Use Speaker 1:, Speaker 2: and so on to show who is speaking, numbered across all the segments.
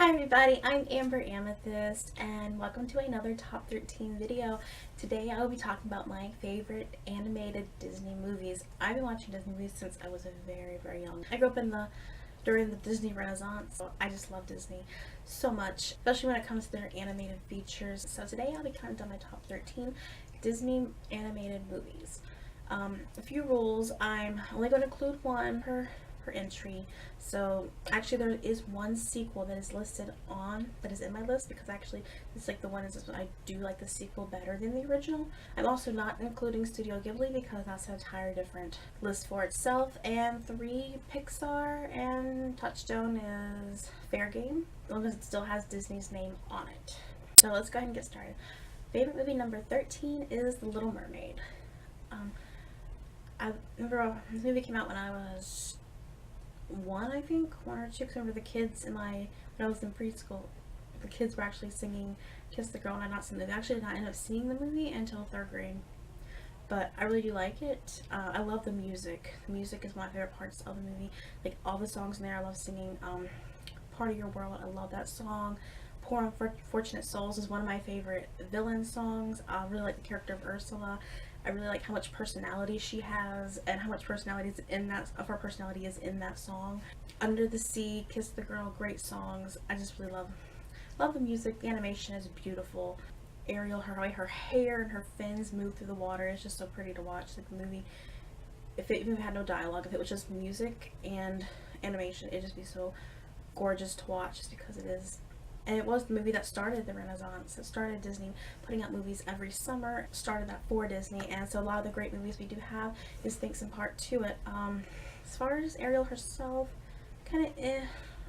Speaker 1: Hi everybody, I'm Amber Amethyst and welcome to another Top 13 video. Today I will be talking about my favorite animated Disney movies. I've been watching Disney movies since I was very young. I grew up during the Disney Renaissance, so I just love Disney so much, especially when it comes to their animated features. So today I'll be counting down my top 13 Disney animated movies. A few rules. I'm only going to include one per entry. So actually there is one sequel that is listed that is in my list, because actually it's like the one is I do like the sequel better than the original. I'm also not including Studio Ghibli because that's an entire different list for itself. And 3 Pixar and Touchstone is fair game as long as it still has Disney's name on it. So let's go ahead and get started. Favorite movie number 13 is The Little Mermaid. I remember this movie came out when I was one or two, because I remember the kids when I was in preschool, the kids were actually singing Kiss the Girl and I not seen the movie. I actually did not end up seeing the movie until 3rd grade, but I really do like it. I love the music. The music is one of my favorite parts of the movie. Like all the songs in there, I love singing. Part of Your World, I love that song. Poor Unfortunate Souls is one of my favorite villain songs. I really like the character of Ursula. I really like how much personality she has and how much personality is in her personality is in that song. Under the Sea, Kiss the Girl, great songs. I just really love the music. The animation is beautiful. Ariel, her way her hair and her fins move through the water is just so pretty to watch. Like the movie, if it even had no dialogue, if it was just music and animation, it'd just be so gorgeous to watch, just because it is. And it was the movie that started the Renaissance. It started Disney putting out movies every summer, started that for Disney, and so a lot of the great movies we do have is thanks in part to it. As far as Ariel herself, kind of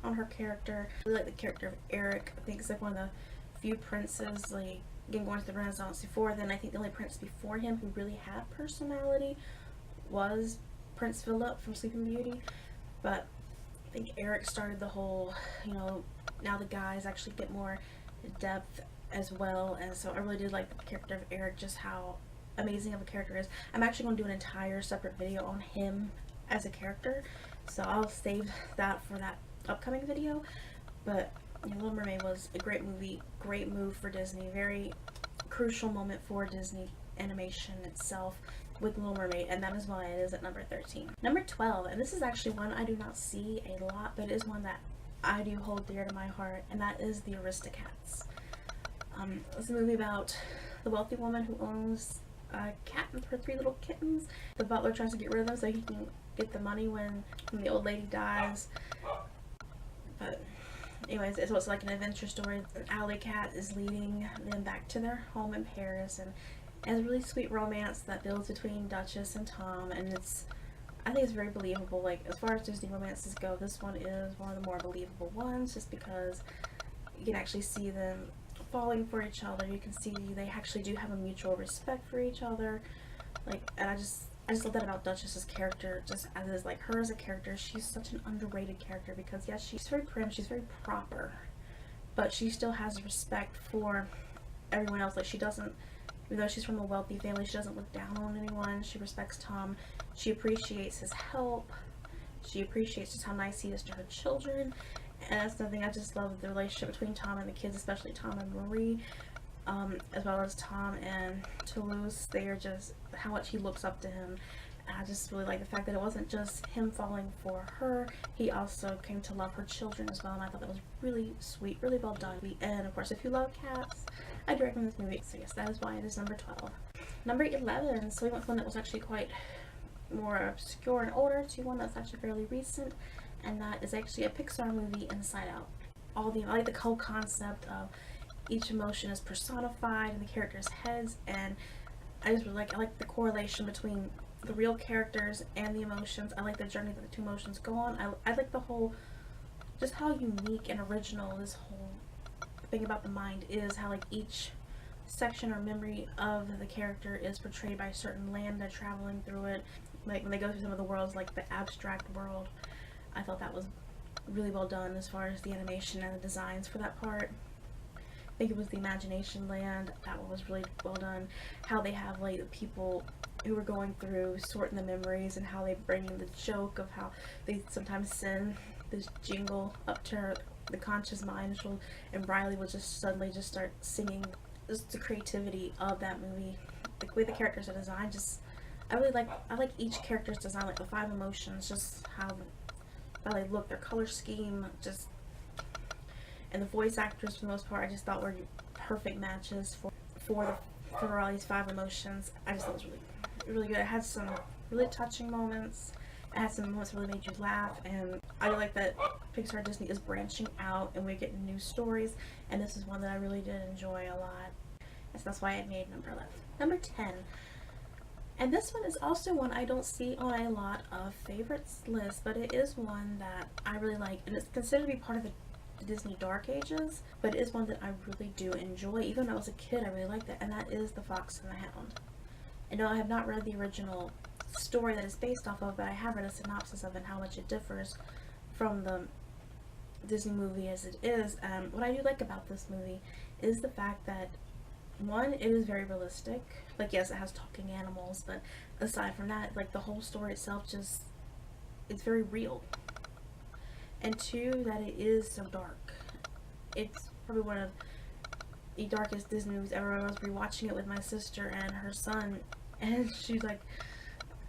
Speaker 1: on her character. I really like the character of Eric. I think it's like one of the few princes, like, again, going to the Renaissance before then. I think the only prince before him who really had personality was Prince Philip from Sleeping Beauty, but I think Eric started the whole, now the guys actually get more depth as well. And so I really did like the character of Eric, just how amazing of a character is. I'm actually going to do an entire separate video on him as a character, so I'll save that for that upcoming video. But Little Mermaid was a great movie, great move for Disney, very crucial moment for Disney animation itself with Little Mermaid, and that is why it is at number 13. Number 12, and this is actually one I do not see a lot, but it is one that I do hold dear to my heart, and that is the Aristocats. It's a movie about the wealthy woman who owns a cat and her 3 little kittens. The butler tries to get rid of them so he can get the money when the old lady dies. But anyways, it's also like an adventure story. An alley cat is leading them back to their home in Paris, and it has a really sweet romance that builds between Duchess and Tom, and I think it's very believable. Like, as far as Disney romances go, this one is one of the more believable ones, just because you can actually see them falling for each other. You can see they actually do have a mutual respect for each other. Like, and I just love that about Duchess's character, just as it is. Like, her as a character, she's such an underrated character, because yes, she's very prim, she's very proper, but she still has respect for everyone else. Like, she doesn't, even though she's from a wealthy family, she doesn't look down on anyone. She respects Tom. She appreciates his help. She appreciates just how nice he is to her children. And that's another thing. I just love the relationship between Tom and the kids, especially Tom and Marie, as well as Tom and Toulouse. They are just, how much he looks up to him. And I just really like the fact that it wasn't just him falling for her. He also came to love her children as well, and I thought that was really sweet, really well done. And of course, if you love cats, I do recommend this movie. So yes, that is why it is number 12. Number 11, so we went from one that was actually quite more obscure and older to one that's actually fairly recent, and that is actually a Pixar movie, Inside Out. I like the whole concept of each emotion is personified in the characters' heads, and I just really I like the correlation between the real characters and the emotions. I like the journey that the 2 emotions go on. I like the whole, just how unique and original this whole thing about the mind is, how like each section or memory of the character is portrayed by a certain land they're traveling through it. Like when they go through some of the worlds, like the abstract world, I thought that was really well done as far as the animation and the designs for that part. I think it was the Imagination Land, that one was really well done. How they have like the people who were going through sorting the memories, and how they bring in the joke of how they sometimes send this jingle up to the conscious mind, and Riley will just suddenly just start singing. Just the creativity of that movie, the way the characters are designed, just I like each character's design, like the 5 emotions, just how they look, their color scheme, just, and the voice actors for the most part I just thought were perfect matches for all these 5 emotions. I just thought it was really good. It had some really touching moments. It had some moments that really made you laugh, and I like that Pixar Disney is branching out and we're getting new stories, and this is one that I really did enjoy a lot. And so that's why it made number 11. Number 10. And this one is also one I don't see on a lot of favorites lists, but it is one that I really like, and it's considered to be part of the Disney Dark Ages, but it is one that I really do enjoy. Even when I was a kid, I really liked it, and that is The Fox and the Hound. I know I have not read the original story that it's based off of, but I have read a synopsis of it and how much it differs from the Disney movie as it is. What I do like about this movie is the fact that, one, it is very realistic. Like, yes, it has talking animals, but aside from that, like, the whole story itself just, it's very real. And two, that it is so dark. It's probably one of the darkest Disney movies ever. I was rewatching it with my sister and her son, and she's like,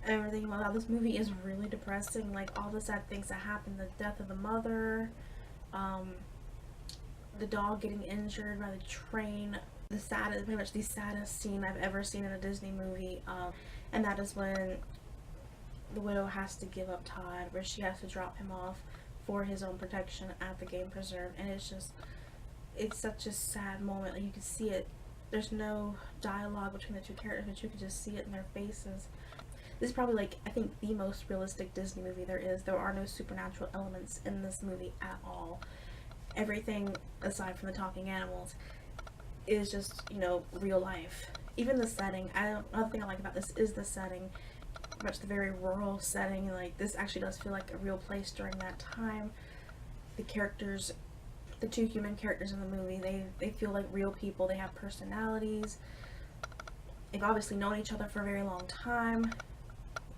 Speaker 1: everything about how this movie is really depressing. Like, all the sad things that happen, the death of the mother, the dog getting injured by the train, pretty much the saddest scene I've ever seen in a Disney movie, and that is when the widow has to give up Todd, where she has to drop him off for his own protection at the game preserve, and it's such a sad moment. Like, you can see it. There's no dialogue between the two characters, but you can just see it in their faces. This is probably, like, I think the most realistic Disney movie there is. There are no supernatural elements in this movie at all. Everything, aside from the talking animals, is just, real life. Even the setting. Another thing I like about this is the setting. Much the very rural setting. Like, this actually does feel like a real place during that time. The characters, the 2 human characters in the movie, they feel like real people. They have personalities. They've obviously known each other for a very long time.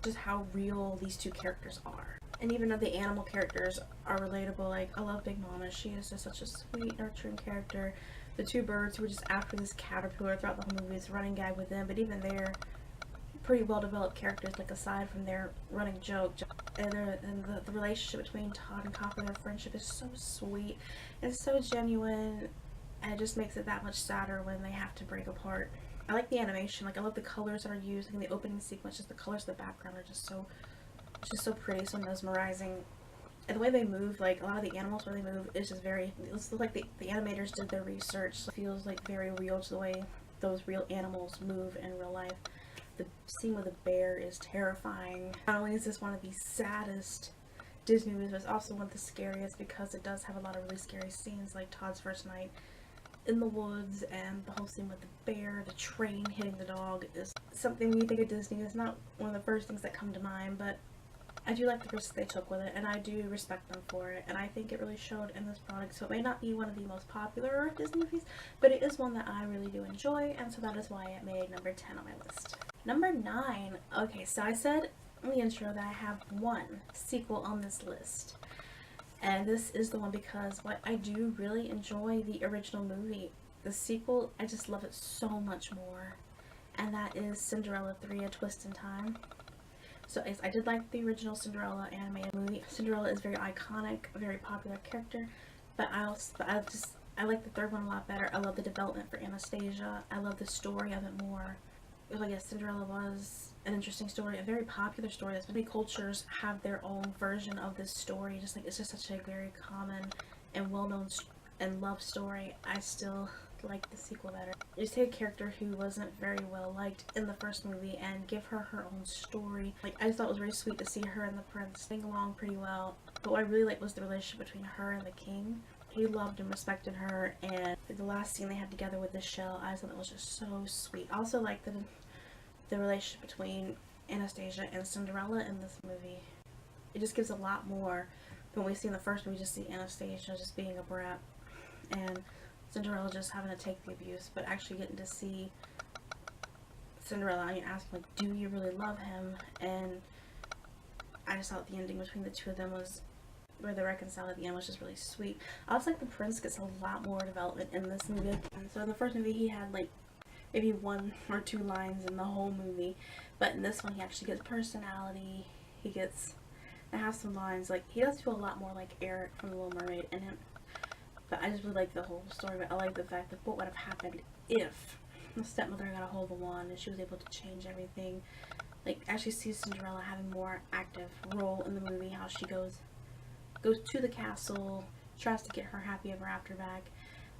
Speaker 1: Just how real these 2 characters are. And even though the animal characters are relatable, like, I love Big Mama. She is just such a sweet, nurturing character. The 2 birds who were just after this caterpillar throughout the whole movie is running gag with them, but even they're pretty well developed characters, like, aside from their running joke. And the relationship between Todd and Copper, their friendship is so sweet and so genuine, and it just makes it that much sadder when they have to break apart. I like the animation. Like, I love the colors that are used in the opening sequence. Just the colors of the background are just so pretty, so mesmerizing. And the way they move, like, a lot of the animals where they move is just very, it's like the animators did their research. So it feels like very real to the way those real animals move in real life. The scene with the bear is terrifying. Not only is this one of the saddest Disney movies, but it's also one of the scariest because it does have a lot of really scary scenes, like Todd's first night in the woods, and the whole scene with the bear, the train hitting the dog is something when you think of Disney. It's not one of the first things that come to mind, but I do like the risks they took with it, and I do respect them for it, and I think it really showed in this product. So it may not be one of the most popular Disney movies, but it is one that I really do enjoy, and so that is why it made number 10 on my list. Number 9. Okay, so I said in the intro that I have one sequel on this list, and this is the one because I do really enjoy the original movie. The sequel, I just love it so much more, and that is Cinderella 3: A Twist in Time. So I did like the original Cinderella animated movie. Cinderella is very iconic, a very popular character, but I like the third one a lot better. I love the development for Anastasia. I love the story of it more. Well, yes, Cinderella was an interesting story, a very popular story. That's many cultures have their own version of this story. Just like, it's just such a very common and well-known and loved story. I still like the sequel better. You take a character who wasn't very well liked in the first movie and give her her own story. Like, I just thought it was very sweet to see her and the prince getting along pretty well. But what I really liked was the relationship between her and the king. He loved and respected her, and the last scene they had together with the shell, I thought that was just so sweet. I also like the relationship between Anastasia and Cinderella in this movie. It just gives a lot more than we see in the first movie. Just see Anastasia just being a brat, and Cinderella just having to take the abuse, but actually getting to see Cinderella and asking, like, do you really love him? And I just thought the ending between the 2 of them was where they reconcile at the end was just really sweet. I also like the prince gets a lot more development in this movie. And so in the first movie he had like maybe 1 or 2 lines in the whole movie, but in this one he actually gets personality. He gets to have some lines. Like, he does feel a lot more like Eric from The Little Mermaid in him. But I just really like the whole story. But I like the fact that what would have happened if the stepmother got a hold of the wand and she was able to change everything. Like, actually see Cinderella having more active role in the movie, how she goes to the castle, tries to get her happy ever after back.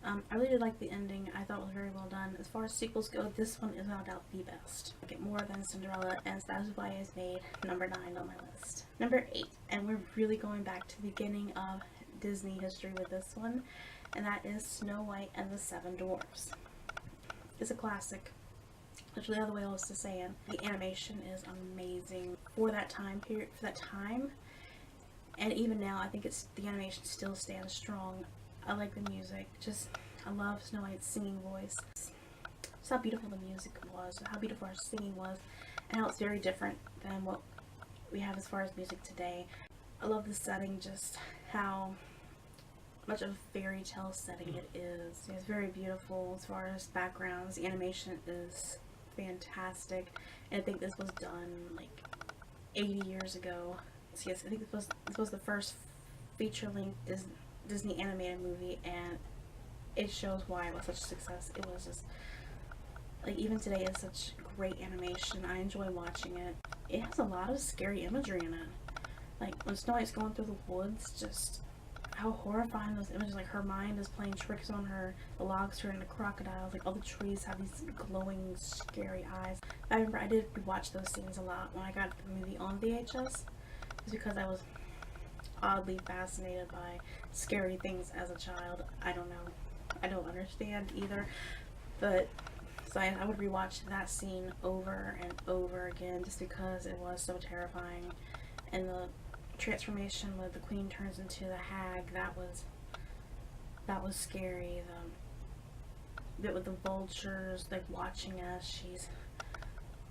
Speaker 1: I really did like the ending. I thought it was very well done. As far as sequels go, this one is without doubt the best. I get more than Cinderella, and so that's why it's made number 9 on my list. Number 8, and we're really going back to the beginning of Disney history with this one, and that is Snow White and the 7 Dwarfs. It's a classic. That's really all the way else to say it. The animation is amazing for that time period, for that time, and even now I think the animation still stands strong. I like the music. I love Snow White's singing voice. Just how beautiful the music was, how beautiful her singing was, and how it's very different than what we have as far as music today. I love the setting, just how much of a fairy tale setting it is. It's very beautiful as far as backgrounds. The animation is fantastic, and I think this was done like 80 years ago. So yes, I think this was the first feature-length Disney animated movie, and it shows why it was such a success. It was just, like, even today it's such great animation. I enjoy watching it. It has a lot of scary imagery in it. Like, when Snow White's going through the woods, just how horrifying those images, like her mind is playing tricks on her, the logs turn into crocodiles, like all the trees have these glowing, scary eyes. I remember I did watch those scenes a lot when I got the movie on VHS. It's because I was oddly fascinated by scary things as a child. I don't know. I don't understand either. But so I would rewatch that scene over and over again just because it was so terrifying. And the transformation where the queen turns into the hag, that was scary. The bit with the vultures like watching as she's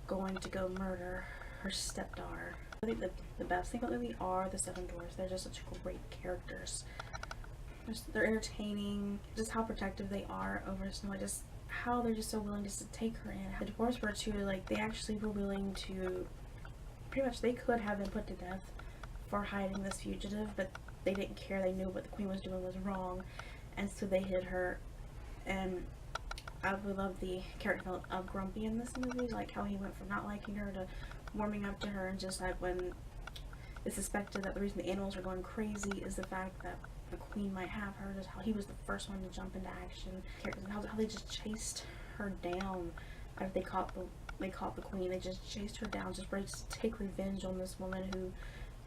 Speaker 1: going to go murder her stepdaughter. I think the best thing about the movie are the 7 Dwarfs. They're just such great characters. They're entertaining, just how protective they are over Snow White, just how they're just so willing just to take her in. The Dwarfs were too, like, they actually were willing to, pretty much they could have been put to death for hiding this fugitive, but they didn't care. They knew what the queen was doing was wrong, and so they hid her. And I really love the character of Grumpy in this movie, like how he went from not liking her to warming up to her, and just like when it's suspected that the reason the animals are going crazy is the fact that the queen might have her, just how he was the first one to jump into action. How they just chased her down after they caught the queen. They just chased her down, just ready to take revenge on this woman who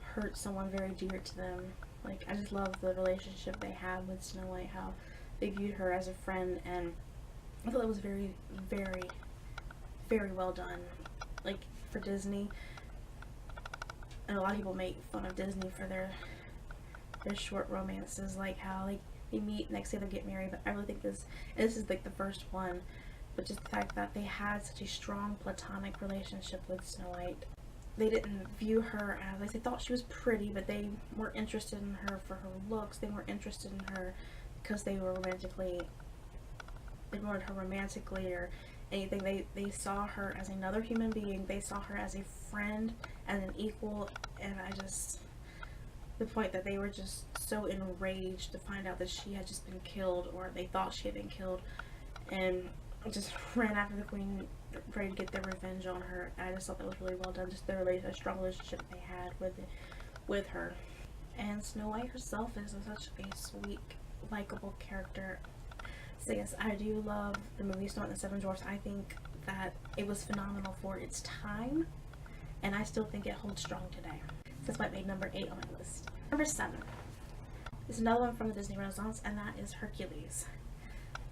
Speaker 1: hurt someone very dear to them. Like, I just love the relationship they had with Snow White, how they viewed her as a friend, and I thought that was very, very, very well done. Like, for Disney, and a lot of people make fun of Disney for their short romances, like how like they meet, next day they get married, but I really think this is like the first one, but just the fact that they had such a strong platonic relationship with Snow White. They didn't view her as, like, they thought she was pretty, but they weren't interested in her for her looks. They weren't interested in her because they wanted her romantically or anything. They saw her as another human being. They saw her as a friend, as an equal, and the point that they were just so enraged to find out that she had just been killed, or they thought she had been killed, and just ran after the queen, ready to get their revenge on her. I just thought that was really well done, just a strong relationship they had with her. And Snow White herself is such a sweet, likable character. So yes, I do love the movie Snow White and the 7 Dwarfs. I think that it was phenomenal for its time, and I still think it holds strong today. That's why it made number 8 on my list. Number 7 is another one from the Disney Renaissance, and that is Hercules.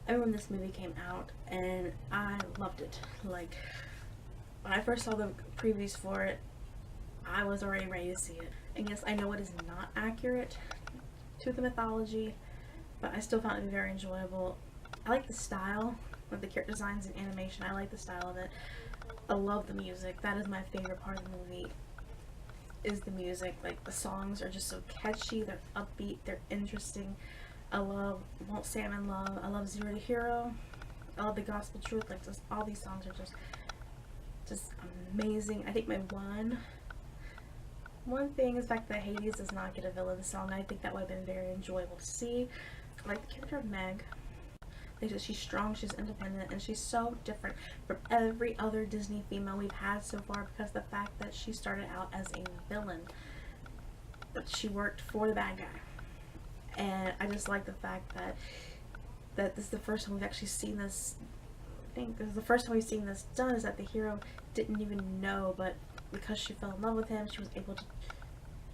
Speaker 1: I remember when this movie came out, and I loved it. Like, when I first saw the previews for it, I was already ready to see it. And yes, I know it is not accurate to the mythology, but I still found it very enjoyable. I like the style of the character designs and animation. I like the style of it. I love the music. That is my favorite part of the movie. is the music. Like, the songs are just so catchy, they're upbeat, they're interesting. I love Won't Say I'm in Love, I love Zero to Hero, I love The Gospel Truth. Like, just all these songs are just amazing. I think my one thing is the fact that Hades does not get a villain song. I think that would have been very enjoyable to see. I like the character of Meg. She's strong, she's independent, and she's so different from every other Disney female we've had so far, because the fact that she started out as a villain, but she worked for the bad guy. And I just like the fact that this is the first time we've actually seen this. I think this is the first time we've seen this done, is that the hero didn't even know, but because she fell in love with him, she was able to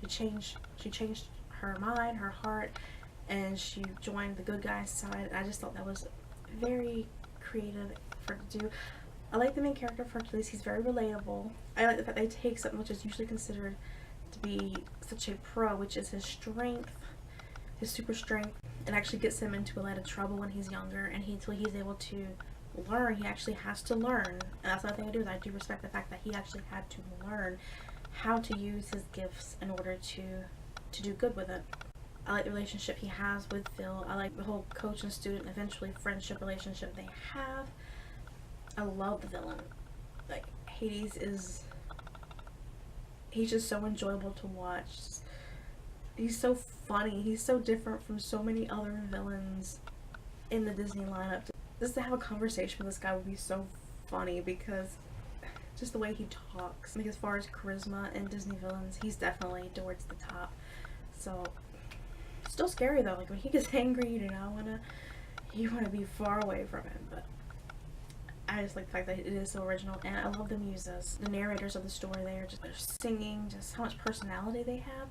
Speaker 1: change. She changed her mind, her heart, and she joined the good guy's side. And I just thought that was very creative for her to do. I like the main character of Hercules. He's very relatable. I like the fact they take something which is usually considered to be such a pro, which is his strength, his super strength, and actually gets him into a lot of trouble when he's younger, and until he's able to learn, he actually has to learn. And that's another thing I do, is I do respect the fact that he actually had to learn how to use his gifts in order to do good with it. I like the relationship he has with Phil. I like the whole coach and student, eventually friendship relationship they have. I love the villain. Like, Hades he's just so enjoyable to watch. He's so funny. He's so different from so many other villains in the Disney lineup. Just to have a conversation with this guy would be so funny, because just the way he talks. Like, as far as charisma and Disney villains, he's definitely towards the top. So, still scary though. Like, when he gets angry, you wanna be far away from him. But I just like the fact that it is so original, and I love the muses. The narrators of the story, they're singing, just how much personality they have.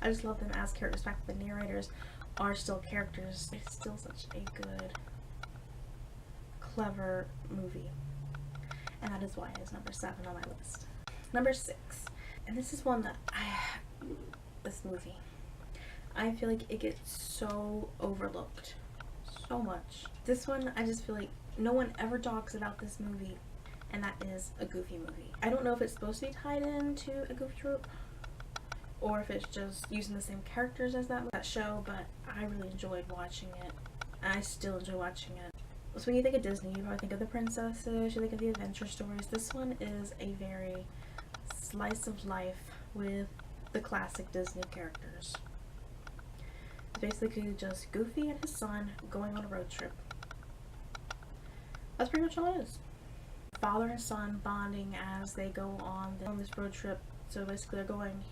Speaker 1: I just love them as characters. The fact that the narrators are still characters. It's still such a good, clever movie. And that is why it is number 7 on my list. Number 6. And this is one that this movie, I feel like it gets so overlooked. So much. This one, I just feel like no one ever talks about this movie, and that is a Goofy movie. I don't know if it's supposed to be tied into a Goofy trope, or if it's just using the same characters as that show, but I really enjoyed watching it, and I still enjoy watching it. So when you think of Disney, you probably think of the princesses, you think of the adventure stories. This one is a very slice of life with the classic Disney characters. It's basically just Goofy and his son going on a road trip. That's pretty much all it is. Father and son bonding as they go on this road trip. So basically they're going,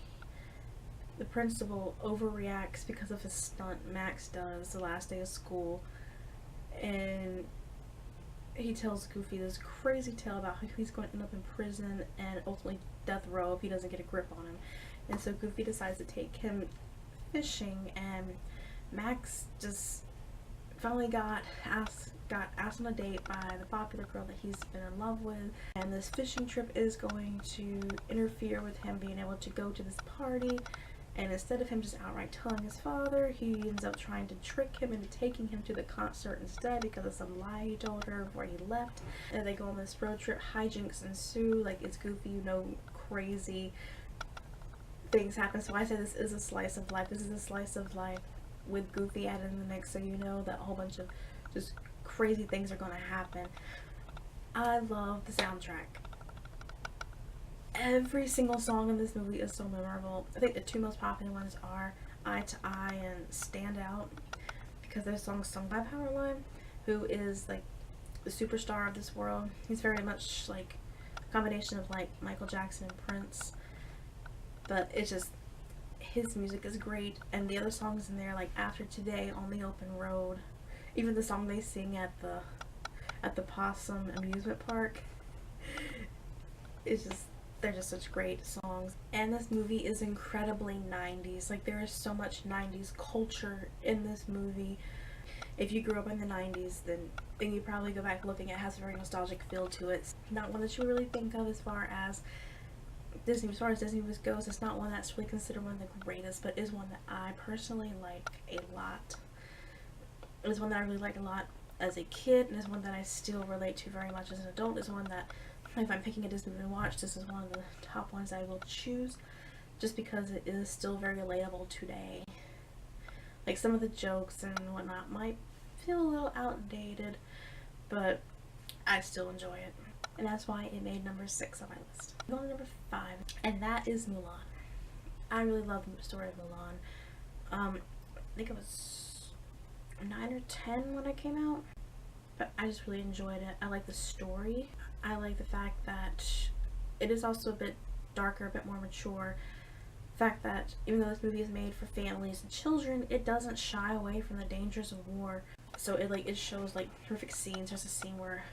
Speaker 1: the principal overreacts because of his stunt Max does the last day of school, and he tells Goofy this crazy tale about how he's going to end up in prison and ultimately death row if he doesn't get a grip on him. And so Goofy decides to take him fishing, and Max just finally got asked on a date by the popular girl that he's been in love with, and this fishing trip is going to interfere with him being able to go to this party. And instead of him just outright telling his father, he ends up trying to trick him into taking him to the concert instead because of some lie he told her before he left. And they go on this road trip, hijinks ensue, like it's Goofy, crazy things happen. So I say this is a slice of life. This is a slice of life with Goofy added in the mix, so you know that a whole bunch of just crazy things are going to happen. I love the soundtrack. Every single song in this movie is so memorable. I think the 2 most popular ones are Eye to Eye and Stand Out, because those songs sung by Powerline, who is like the superstar of this world. He's very much like a combination of like Michael Jackson and Prince, but it's just, his music is great. And the other songs in there, like After Today, On the Open Road, even the song they sing at the Possum amusement park, it's just, they're just such great songs. And this movie is incredibly 90s. Like, there is so much 90s culture in this movie. If you grew up in the 90s, then you probably go back looking. It has a very nostalgic feel to it. Not one that you really think of as far as Disney. As far as Disney goes, it's not one that's really considered one of the greatest, but is one that I personally like a lot. It is one that I really liked a lot as a kid, and is one that I still relate to very much as an adult. It's one that, if I'm picking a Disney movie to watch, this is one of the top ones I will choose. just because it is still very relatable today. Like, some of the jokes and whatnot might feel a little outdated, but I still enjoy it. And that's why it made number 6 on my list. Going to number 5, and that is Mulan. I really love the story of Mulan. I think it was 9 or 10 when it came out, but I just really enjoyed it. I like the story. I like the fact that it is also a bit darker, a bit more mature. The fact that even though this movie is made for families and children, it doesn't shy away from the dangers of war. So it shows like perfect scenes. There's a scene where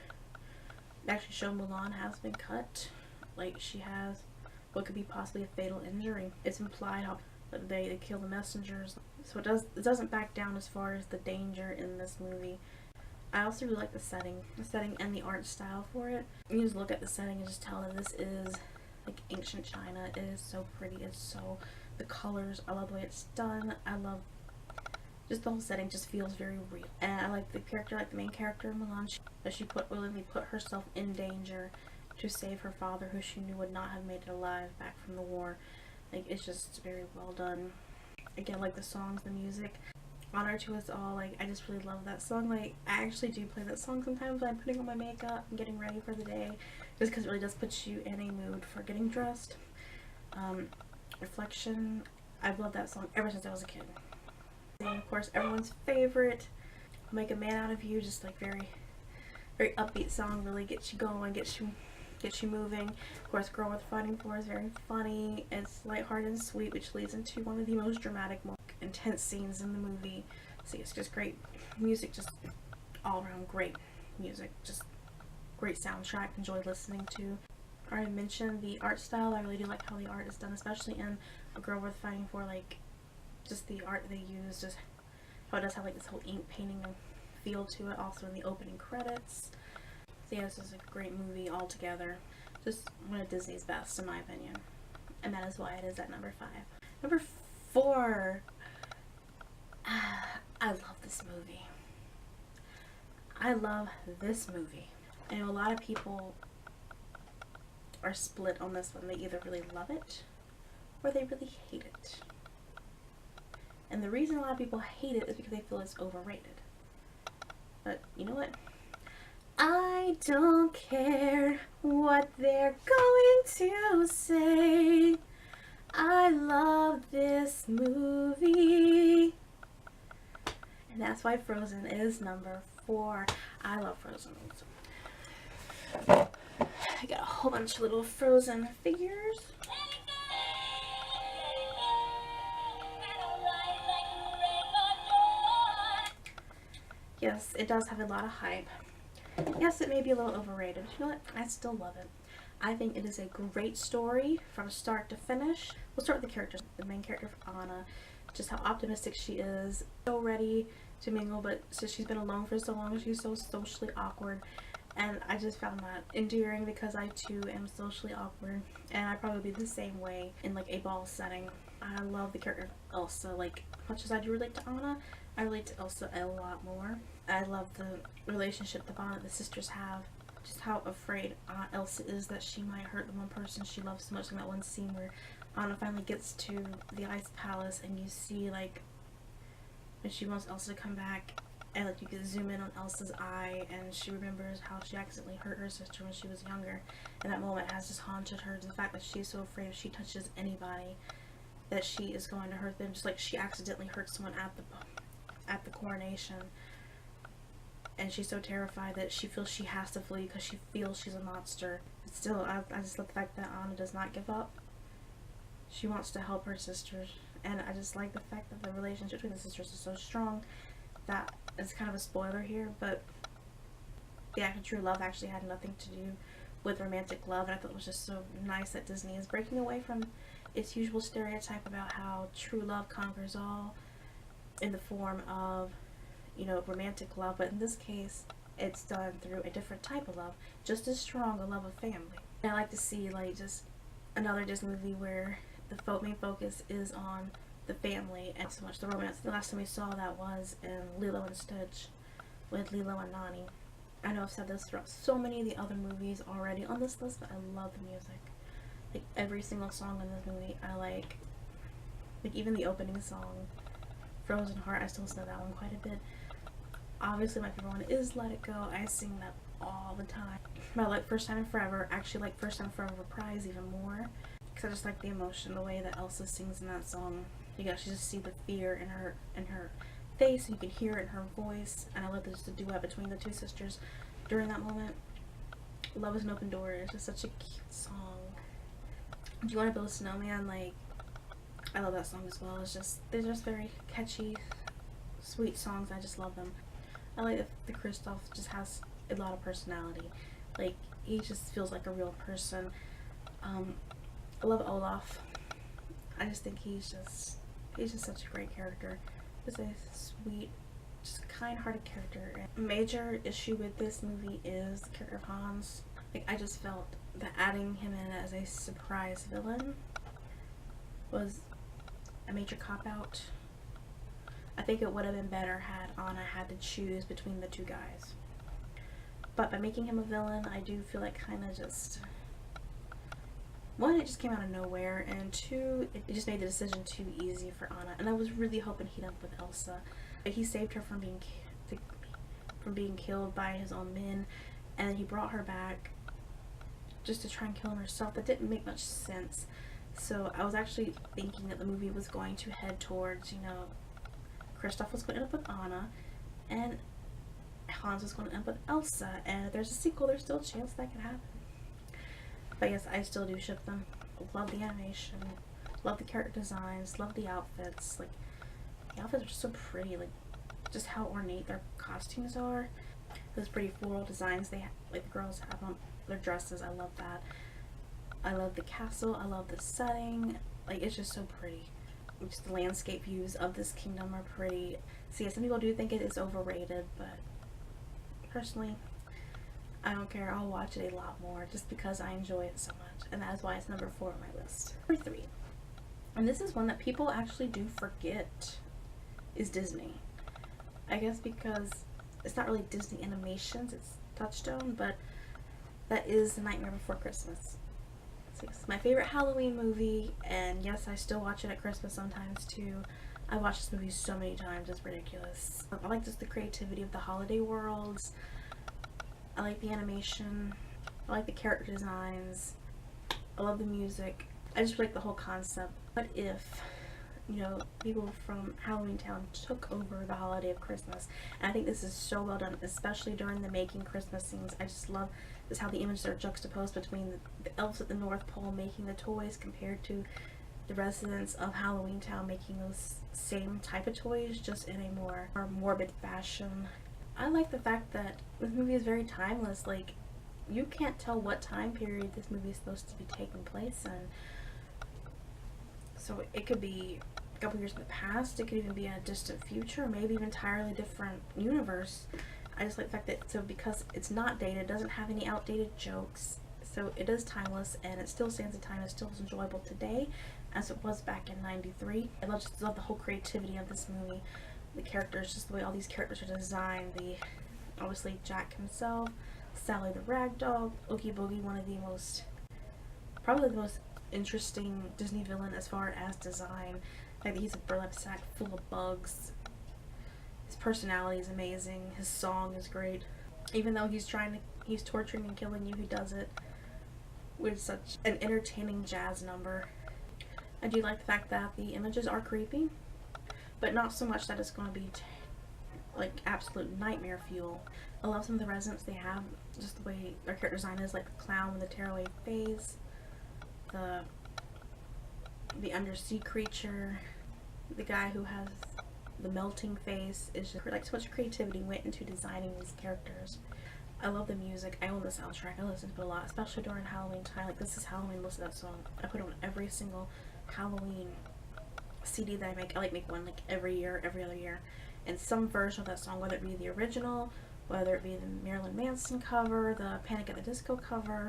Speaker 1: they actually show Mulan has been cut. Like, she has what could be possibly a fatal injury. It's implied how they kill the messengers. So it doesn't back down as far as the danger in this movie. I also really like the setting and the art style for it. You just look at the setting and just tell that this is like ancient China. It is so pretty. The colors, I love the way it's done. I love just the whole setting just feels very real. And I like the character, like the main character Mulan, that she willingly put herself in danger to save her father, who she knew would not have made it alive back from the war. Like, it's just very well done. Again, like the songs, the music, Honor to Us All, like, I just really love that song. Like, I actually do play that song sometimes when I'm putting on my makeup and getting ready for the day, just because it really does put you in a mood for getting dressed. Reflection, I've loved that song ever since I was a kid. And of course, everyone's favorite, Make a Man Out of You, just like very, very upbeat song, really gets you going, gets you moving. Of course, Girl Worth Fighting For is very funny. It's lighthearted and sweet, which leads into one of the most dramatic, more intense scenes in the movie. So it's just great music, just all around great music, just great soundtrack. Enjoy listening to. I already mentioned the art style. I really do like how the art is done, especially in A Girl Worth Fighting For. Like, just the art they use, just how it does have like this whole ink painting feel to it. Also in the opening credits. So yeah, this is a great movie altogether. Just one of Disney's best, in my opinion. And that is why it is at number 5. Number 4. I love this movie. I love this movie. I know a lot of people are split on this one. They either really love it or they really hate it. And the reason a lot of people hate it is because they feel it's overrated. But you know what? I don't care what they're going to say. I love this movie. And that's why Frozen is number 4. I love Frozen. I got a whole bunch of little Frozen figures. Yes, it does have a lot of hype. Yes, it may be a little overrated, but you know what? I still love it. I think it is a great story from start to finish. We'll start with the characters. The main character, Anna, just how optimistic she is. So ready to mingle, but since she's been alone for so long, she's so socially awkward. And I just found that endearing because I too am socially awkward. And I'd probably be the same way in like a ball setting. I love the character of Elsa. Like, as much as I do relate to Anna, I relate to Elsa a lot more. I love the relationship, the bond that the sisters have. Just how afraid Elsa is that she might hurt the one person she loves so much. In that one scene where Anna finally gets to the Ice Palace and you see like when she wants Elsa to come back and like you can zoom in on Elsa's eye and she remembers how she accidentally hurt her sister when she was younger. And that moment has just haunted her, to the fact that she's so afraid if she touches anybody that she is going to hurt them, just like she accidentally hurt someone at the coronation. And she's so terrified that she feels she has to flee because she feels she's a monster. But still, I just love the fact that Anna does not give up. She wants to help her sisters. And I just like the fact that the relationship between the sisters is so strong. That is kind of a spoiler here, but the act of true love actually had nothing to do with romantic love. And I thought it was just so nice that Disney is breaking away from its usual stereotype about how true love conquers all in the form of, you know, romantic love, but in this case it's done through a different type of love, just as strong, a love of family. And I like to see like just another Disney movie where the main focus is on the family and so much the romance. The last time we saw that was in Lilo and Stitch with Lilo and Nani. I know I've said this throughout so many of the other movies already on this list, but I love the music. Like every single song in this movie I like even the opening song, Frozen Heart, I still listen to that one quite a bit. Obviously my favorite one is Let It Go. I sing that all the time. But I like First Time in Forever. Actually like First Time Forever Reprise even more, because I just like the emotion, the way that Elsa sings in that song. You can actually just see the fear in her face, and you can hear it in her voice. And I love just the duet between the two sisters during that moment. Love is an Open Door is just such a cute song. Do You Want to Build a Snowman? Like, I love that song as well. It's just, they're just very catchy, sweet songs. I just love them. I like that the Kristoff just has a lot of personality. Like, he just feels like a real person. I love Olaf. I just think he's just such a great character. He's a sweet, just kind-hearted character. Major issue with this movie is the character of Hans. Like, I just felt that adding him in as a surprise villain was a major cop-out. I think it would have been better had Anna had to choose between the two guys. But by making him a villain, I do feel like kind of just... One, it just came out of nowhere, and two, it just made the decision too easy for Anna. And I was really hoping he'd end up with Elsa. He saved her from being killed by his own men, and then he brought her back just to try and kill him herself. That didn't make much sense. So I was actually thinking that the movie was going to head towards, you know, Kristoff was going to end up with Anna, and Hans was going to end up with Elsa. And if there's a sequel, there's still a chance that could happen. But yes, I still do ship them. Love the animation, love the character designs, love the outfits. Like, the outfits are so pretty, like, just how ornate their costumes are. Those pretty floral designs they have, like the girls have on their dresses, I love that. I love the castle, I love the setting. Like, it's just so pretty. Just the landscape views of this kingdom are pretty. So yeah, some people do think it is overrated, but personally, I don't care. I'll watch it a lot more just because I enjoy it so much. And that is why it's number 4 on my list. Number 3. And this is one that people actually do forget is Disney. I guess because it's not really Disney Animations, it's Touchstone, but that is The Nightmare Before Christmas. So it's my favorite Halloween movie, and yes, I still watch it at Christmas sometimes too. I watched this movie so many times, it's ridiculous. I like just the creativity of the holiday worlds. I like the animation. I like the character designs. I love the music. I just like the whole concept. What if, you know, people from Halloween Town took over the holiday of Christmas? And I think this is so well done, especially during the making Christmas scenes. I just love this, how the images are juxtaposed between the elves at the North Pole making the toys compared to the residents of Halloween Town making those same type of toys, just in a more morbid fashion. I like the fact that this movie is very timeless. Like, you can't tell what time period this movie is supposed to be taking place in. So it could be a couple years in the past, it could even be in a distant future, maybe even entirely different universe. I just like the fact that, so because it's not dated, it doesn't have any outdated jokes, so it is timeless and it still stands the time, it still is enjoyable today as it was back in '93. I just love the whole creativity of this movie. The characters, just the way all these characters are designed. Obviously Jack himself, Sally the Ragdoll, Oogie Boogie, probably the most interesting Disney villain as far as design. Like, he's a burlap sack full of bugs. His personality is amazing. His song is great. Even though he's torturing and killing you, he does it with such an entertaining jazz number. I do like the fact that the images are creepy, but not so much that it's going to be like absolute nightmare fuel. I love some of the residents they have, just the way their character design is, like the clown with the tearaway face, the undersea creature, the guy who has the melting face. Is just like, so much creativity went into designing these characters. I love the music. I own the soundtrack. I listen to it a lot, especially during Halloween time. Like, This Is Halloween, listen to that song. I put it on every single Halloween CD that I make. I like make one like every year, every other year, and some version of that song, whether it be the original, whether it be the Marilyn Manson cover, the Panic at the Disco cover,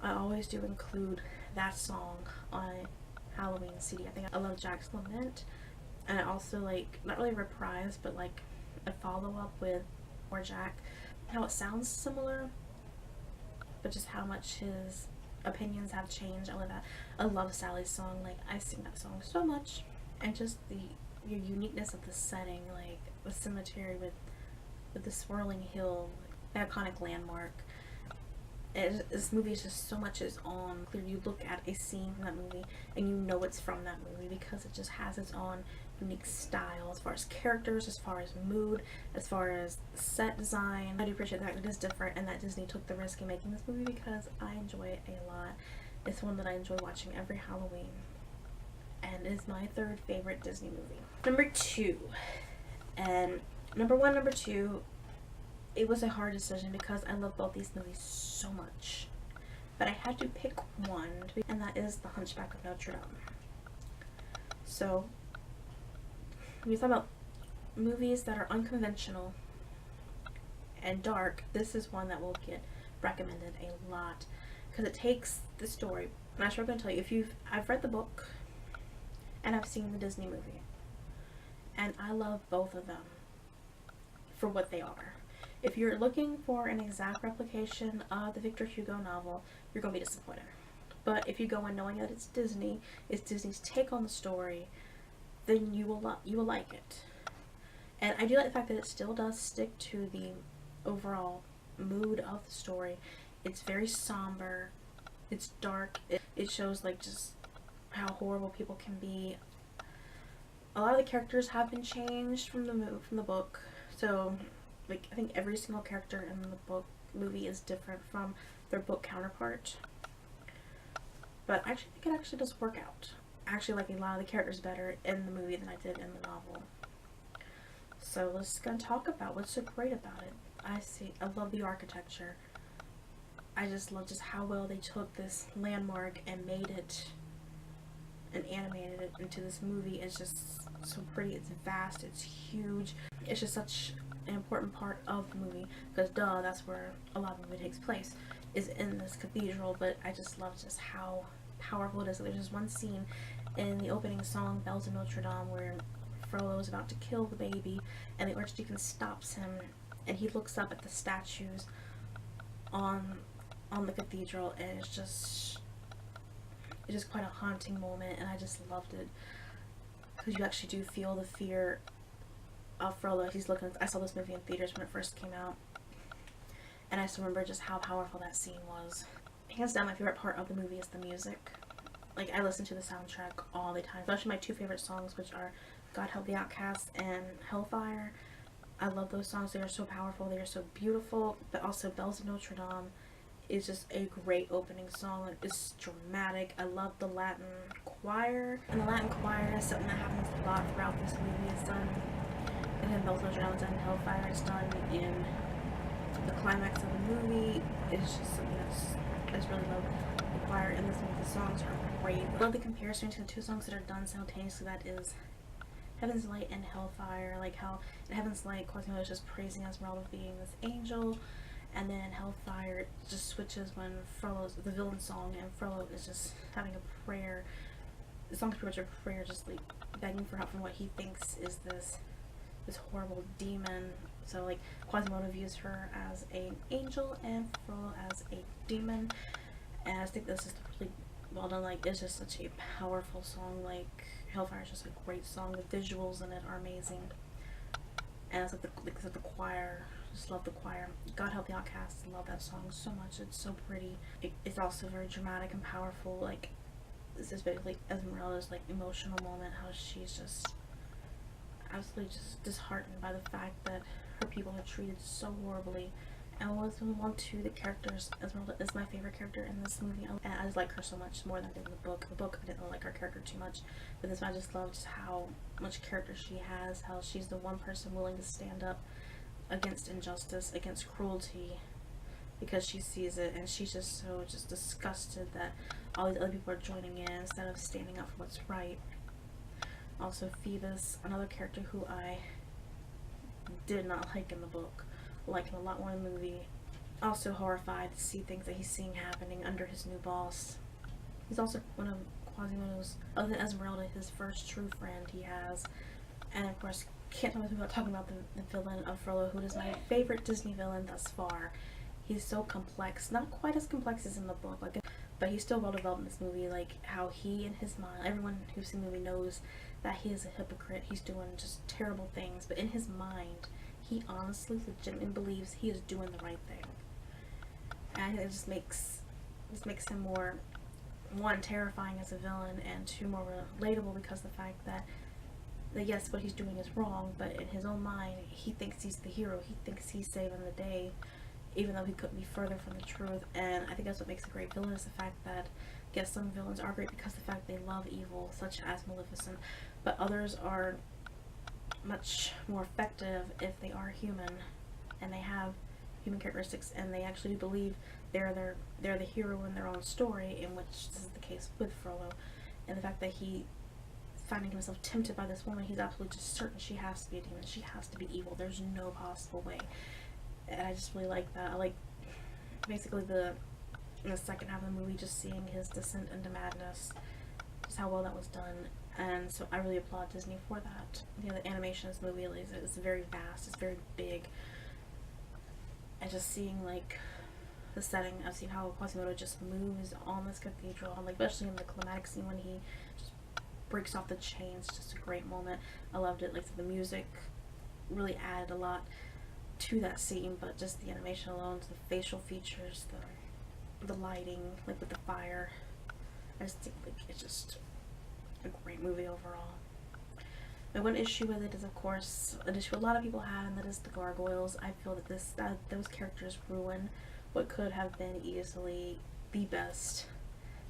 Speaker 1: I always do include that song on a Halloween CD. I love Jack's Lament, and I also like, not really a reprise, but like a follow-up with More Jack. How it sounds similar, but just how much his opinions have changed. I love that. I love Sally's song. Like, I sing that song so much. And just your uniqueness of the setting, like the cemetery with the swirling hill, the iconic landmark. This movie is just so much is on. Clear, you look at a scene from that movie and you know it's from that movie because it just has its own unique style as far as characters, as far as mood, as far as set design. I do appreciate that it is different and that Disney took the risk in making this movie because I enjoy it a lot. It's one that I enjoy watching every Halloween, and it is my third favorite Disney movie. Number 2, and number 1, number 2, it was a hard decision because I love both these movies so much, but I had to pick one, and that is The Hunchback of Notre Dame. So when you talk about movies that are unconventional and dark, this is one that will get recommended a lot because it takes the story. And I'm sure I'm going to tell you, I've read the book and I've seen the Disney movie, and I love both of them for what they are. If you're looking for an exact replication of the Victor Hugo novel, you're going to be disappointed. But if you go in knowing that it's Disney's take on the story, then you will like it. And I do like the fact that it still does stick to the overall mood of the story. It's very somber, it's dark, it shows like just how horrible people can be. A lot of the characters have been changed from the book, so like I think every single character in the movie is different from their book counterpart. But I actually think it actually does work out. I actually like a lot of the characters better in the movie than I did in the novel. So let's go talk about what's so great about it. I love the architecture. I just love just how well they took this landmark and made it and animated it into this movie. It's just so pretty, it's vast, it's huge. It's just such an important part of the movie because that's where a lot of the movie takes place, is in this cathedral. But I just love just how powerful it is. There's just one scene in the opening song, Bells of Notre Dame, where Frollo is about to kill the baby and the Archdeacon stops him and he looks up at the statues on the cathedral, and it's just quite a haunting moment, and I just loved it because you actually do feel the fear of Frollo. I saw this movie in theaters when it first came out, and I still remember just how powerful that scene was. Hands down, my favorite part of the movie is the music. Like, I listen to the soundtrack all the time, especially my 2 favorite songs, which are God Help the Outcasts and Hellfire. I love those songs. They are so powerful, they are so beautiful, but also Bells of Notre Dame is just a great opening song. It's dramatic. I love the Latin choir, and the Latin choir is something that happens a lot throughout this movie. It's done in Bells of Notre Dame, it's done in Hellfire, it's done in the climax of the movie. It's just something I just really love the choir in this movie. The songs are great. I love the comparison between the 2 songs that are done simultaneously. That is Heaven's Light and Hellfire. Like how in Heaven's Light, Quasimodo is just praising Esmeralda being this angel, and then in Hellfire it just switches when Frollo's the villain song, and Frollo is just having a prayer. The song's pretty much a prayer, just like begging for help from what he thinks is this horrible demon. So like Quasimodo views her as an angel and Frollo as a demon, and I think this is really well done. Like, it's just such a powerful song. Like, Hellfire is just a great song. The visuals in it are amazing, and it's like the choir. Just love the choir. God Help the Outcasts. Love that song so much. It's so pretty. It's also very dramatic and powerful. Like, this is basically Esmeralda's like emotional moment. How she's just absolutely just disheartened by the fact that her people are treated so horribly. And one, two, the characters. Esmeralda is my favorite character in this movie, and I just like her so much more than I did in the book. The book, I didn't really like her character too much, but this one I just love just how much character she has. How she's the one person willing to stand up against injustice, against cruelty, because she sees it, and she's just so disgusted that all these other people are joining in instead of standing up for what's right. Also, Phoebus, another character who I did not like in the book, like him a lot more in the movie. Also horrified to see things that he's seeing happening under his new boss. He's also one of Quasimodo's, other than Esmeralda, his first true friend he has. And of course, can't tell me without talking about the villain of Frollo, who is my favorite Disney villain thus far. he's so complex, not quite as complex as in the book, like, but he's still well developed in this movie. Like how he in his mind, everyone who's seen the movie knows that he is a hypocrite. He's doing just terrible things, but in his mind, he honestly, legitimately believes he is doing the right thing, and it just makes him more, one, terrifying as a villain, and two, more relatable because the fact that yes, what he's doing is wrong, but in his own mind, he thinks he's the hero. He thinks he's saving the day, even though he couldn't be further from the truth. And I think that's what makes a great villain, is the fact that, yes, some villains are great because of the fact they love evil, such as Maleficent, but others are much more effective if they are human and they have human characteristics and they actually believe they're the hero in their own story, in which this is the case with Frollo. And the fact that he, finding himself tempted by this woman, he's absolutely just certain she has to be a demon, she has to be evil, there's no possible way. And I just really like that. I like basically in the second half of the movie, just seeing his descent into madness, just how well that was done. And so I really applaud Disney for that. The animation of this movie is very vast, it's very big, and just seeing like the setting, I've seen how Quasimodo just moves on this cathedral, and like especially in the climatic scene when he just breaks off the chains, just a great moment. I loved it. Like the music really added a lot to that scene, but just the animation alone, the facial features, the lighting, like with the fire, I just think like it's just a great movie overall. My one issue with it is, of course, an issue a lot of people have, and that is the gargoyles. I feel that those characters ruin what could have been easily the best,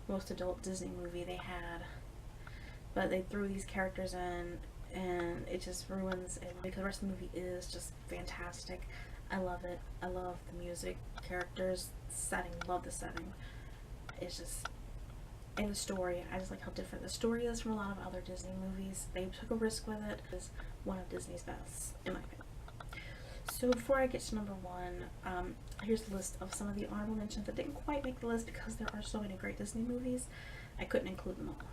Speaker 1: most adult Disney movie they had. But they threw these characters in, and it just ruins it, because the rest of the movie is just fantastic. I love it. I love the music, characters, setting, love the setting. It's just, and the story, I just like how different the story is from a lot of other Disney movies. They took a risk with it. It's one of Disney's best, in my opinion. So before I get to number one, here's a list of some of the honorable mentions that didn't quite make the list because there are so many great Disney movies. I couldn't include them all.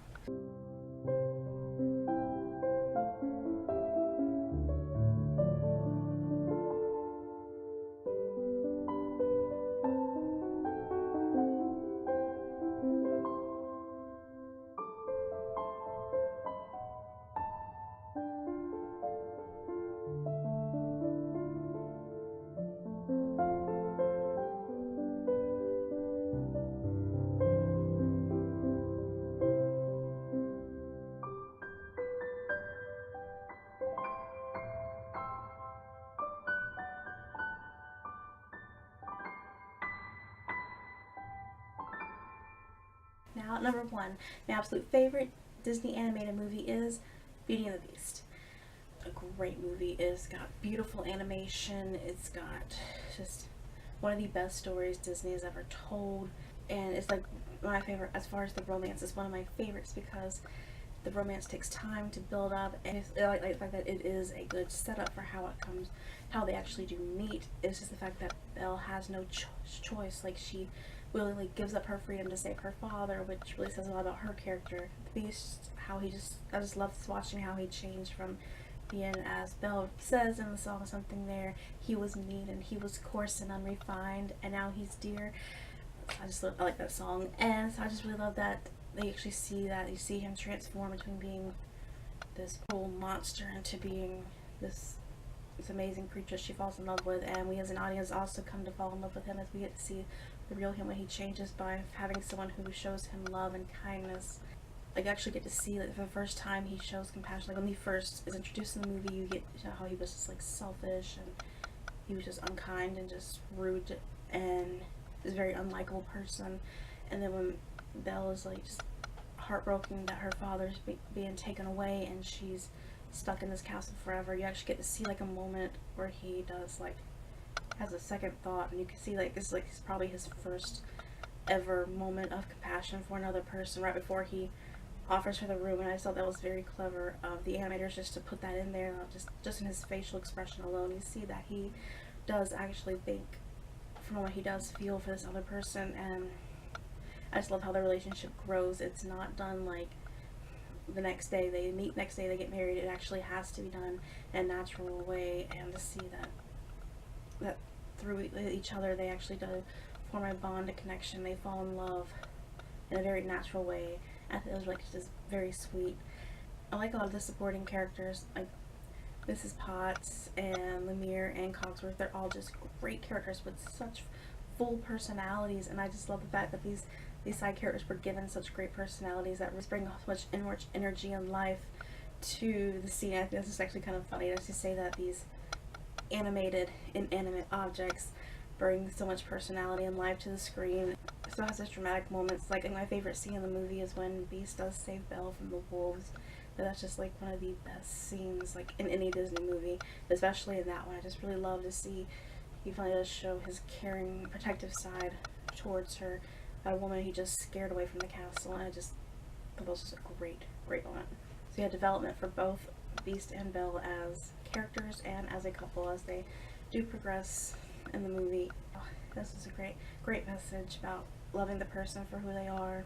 Speaker 1: Now, number one, my absolute favorite Disney animated movie is Beauty and the Beast. A great movie. It's got beautiful animation. It's got just one of the best stories Disney has ever told. And it's like my favorite as far as the romance. It's one of my favorites because the romance takes time to build up, and it's, I like the fact that it is a good setup for how they actually do meet. It's just the fact that Belle has no choice. Like, she willingly gives up her freedom to save her father, which really says a lot about her character. The Beast, I just love watching how he changed from being, as Belle says in the song something there, he was mean and he was coarse and unrefined, and now he's dear. I like that song, and so I just really love that they actually see that. You see him transform between being this cool monster into being this amazing creature she falls in love with, and we as an audience also come to fall in love with him as we get to see the real him when he changes by having someone who shows him love and kindness. Like, actually get to see, like, for the first time he shows compassion. Like, when he first is introduced in the movie, you get how he was just like selfish and he was just unkind and just rude and is a very unlikable person. And then when Belle is like just heartbroken that her father's being taken away and she's stuck in this castle forever, you actually get to see like a moment where he does like has a second thought, and you can see like this is like probably his first ever moment of compassion for another person right before he offers her the room. And I thought that was very clever of the animators just to put that in there, just in his facial expression alone. You see that he does actually think from what he does feel for this other person, and I just love how the relationship grows. It's not done like the next day they meet, next day they get married. It actually has to be done in a natural way, and to see that through each other, they actually do form a bond, a connection. They fall in love in a very natural way. I think it was like just very sweet. I like a lot of the supporting characters, like Mrs. Potts and Lemire and Cogsworth. They're all just great characters with such full personalities, and I just love the fact that these side characters were given such great personalities that bring so much inward energy and life to the scene. I think this is actually kind of funny to say that these animated, inanimate objects bring so much personality and life to the screen. It still has such dramatic moments. Like, my favorite scene in the movie is when Beast does save Belle from the wolves. But that's just like one of the best scenes like in any Disney movie, especially in that one. I just really love to see he finally does show his caring, protective side towards her. That woman he just scared away from the castle, and I just thought that was just a great moment. So you had development for both Beast and Belle as characters and as a couple as they do progress in the movie. Oh, this is a great message about loving the person for who they are.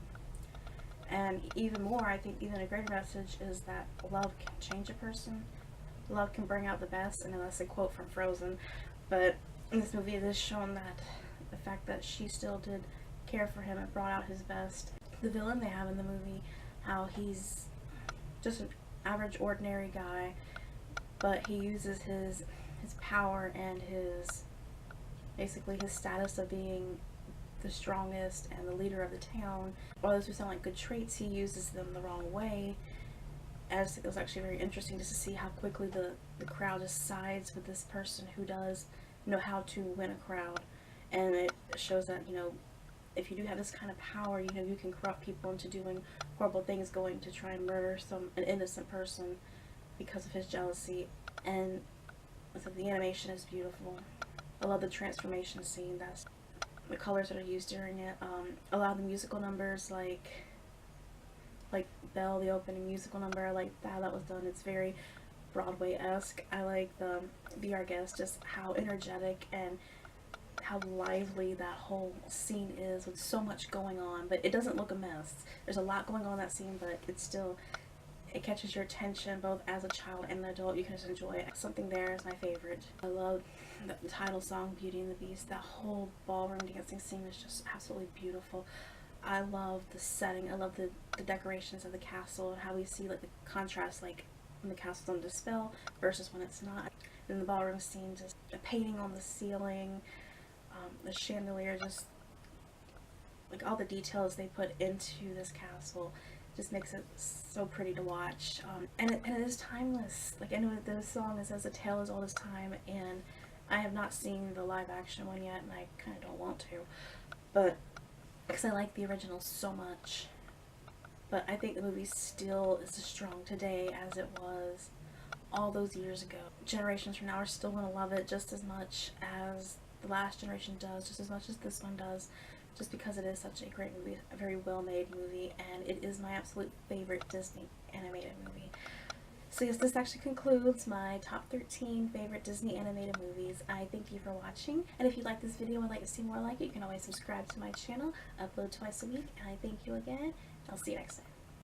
Speaker 1: And even more, I think even a greater message is that love can change a person. Love can bring out the best, and that's a quote from Frozen. But in this movie it is shown that the fact that she still did care for him and brought out his best. The villain they have in the movie, how he's just an average ordinary guy, but he uses his power and basically his status of being the strongest and the leader of the town. While those would sound like good traits, he uses them the wrong way. I just think it was actually very interesting just to see how quickly the crowd just sides with this person who does know how to win a crowd. And it shows that, you know, if you do have this kind of power, you know, you can corrupt people into doing horrible things, going to try and murder an innocent person because of his jealousy. And so the animation is beautiful. I love the transformation scene. That's the colors that are used during it. A lot of the musical numbers, like Belle, the opening musical number, I like that was done. It's very Broadway-esque. I like the Be Our Guest, just how energetic and how lively that whole scene is with so much going on, but it doesn't look a mess. There's a lot going on in that scene, but it catches your attention both as a child and an adult. You can just enjoy it. Something There is my favorite. I love the title song, Beauty and the Beast. That whole ballroom dancing scene is just absolutely beautiful. I love the setting. I love the decorations of the castle and how we see like the contrast, like when the castle's on display versus when it's not. In the ballroom scene, just a painting on the ceiling, the chandelier, just like all the details they put into this castle just makes it so pretty to watch. And it is timeless. Like, I know the song is as a tale as old as time, and I have not seen the live action one yet, and I kind of don't want to, but because I like the original so much. But I think the movie still is as strong today as it was all those years ago. Generations from now are still going to love it just as much as the last generation does, just as much as this one does, just because it is such a great movie, a very well-made movie, and it is my absolute favorite Disney animated movie. So yes, this actually concludes my top 13 favorite Disney animated movies. I thank you for watching, and if you like this video and would like to see more like it, you can always subscribe to my channel. I upload twice a week, and I thank you again. I'll see you next time.